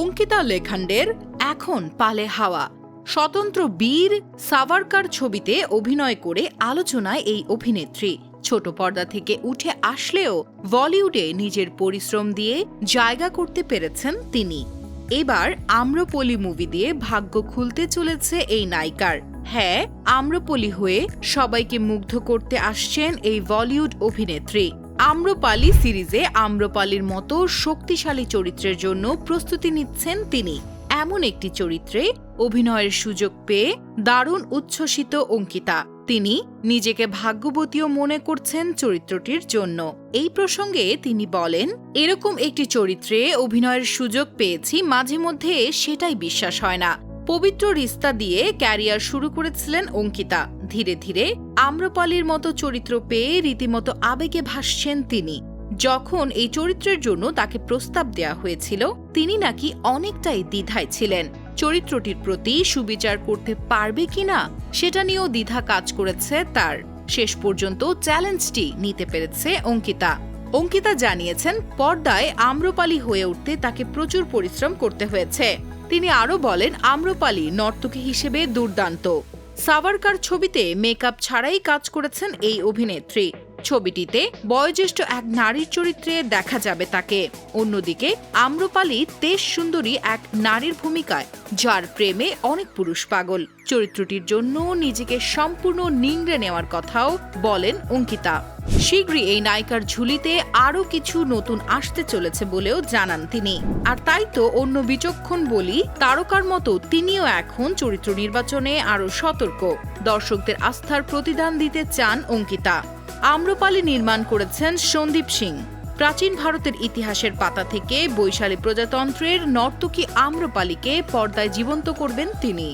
অঙ্কিতা লেখান্ডের এখন পালে হাওয়া। স্বতন্ত্র বীর সাভারকার ছবিতে অভিনয় করে আলোচনায় এই অভিনেত্রী। ছোট পর্দা থেকে উঠে আসলেও বলিউডে নিজের পরিশ্রম দিয়ে জায়গা করতে পেরেছেন তিনি। এবার আম্রপলি মুভি দিয়ে ভাগ্য খুলতে চলেছে এই নায়িকার। হ্যাঁ, আম্রপলি হয়ে সবাইকে মুগ্ধ করতে আসছেন এই বলিউড অভিনেত্রী। আম্রপালি সিরিজে আম্রপালির মতো শক্তিশালী চরিত্রের জন্য প্রস্তুতি নিচ্ছেন তিনি। এমন একটি চরিত্রে অভিনয়ের সুযোগ পেয়ে দারুণ উচ্ছ্বসিত অঙ্কিতা। তিনি নিজেকে ভাগ্যবতীও মনে করছেন চরিত্রটির জন্য। এই প্রসঙ্গে তিনি বলেন, এরকম একটি চরিত্রে অভিনয়ের সুযোগ পেয়েছি, মাঝে মধ্যে সেটাই বিশ্বাস হয় না। পবিত্র রিস্তা দিয়ে ক্যারিয়ার শুরু করেছিলেন অঙ্কিতা। ধীরে ধীরে আম্রপালির মতো চরিত্র পেয়ে রীতিমতো আবেগে ভাসছেন তিনি। যখন এই চরিত্রের জন্য তাকে প্রস্তাব দেওয়া হয়েছিল, তিনি নাকি অনেকটাই দ্বিধায় ছিলেন। চরিত্রটির প্রতি সুবিচার করতে পারবে কিনা সেটা নিয়েও দ্বিধা কাজ করেছে তার। শেষ পর্যন্ত চ্যালেঞ্জটি নিতে পেরেছে অঙ্কিতা। অঙ্কিতা জানিয়েছেন, পর্দায় আম্রপালি হয়ে উঠতে তাকে প্রচুর পরিশ্রম করতে হয়েছে। তিনি আরও বলেন, আম্রপালি নর্তকী হিসেবে দুর্দান্ত। সাভারকার ছবিতে মেকআপ ছাড়াই কাজ করেছেন এই অভিনেত্রী। ছবিটিতে বয়োজ্যেষ্ঠ এক নারীর চরিত্রে দেখা যাবে তাকে। অন্যদিকে আম্রপালি তেজ সুন্দরী এক নারীর ভূমিকায়, যার প্রেমে অনেক পুরুষ পাগল। চরিত্রটির জন্য নিজেকে সম্পূর্ণ নিংড়ে নেওয়ার কথাও বলেন অঙ্কিতা। শীঘ্রই এই নায়িকার ঝুলিতে আরও কিছু নতুন আসতে চলেছে বলেও জানান তিনি। আর তাই তো অন্য বিচক্ষণ বলি তারকার মতো তিনিও এখন চরিত্র নির্বাচনে আরও সতর্ক। দর্শকদের আস্থার প্রতিদান দিতে চান অঙ্কিতা। আম্রপালি নির্মাণ করেছেন সন্দীপ সিং। প্রাচীন ভারতের ইতিহাসের পাতা থেকে বৈশালী প্রজাতন্ত্রের নর্তকী আম্রপালিকে পর্দায় জীবন্ত করবেন তিনি।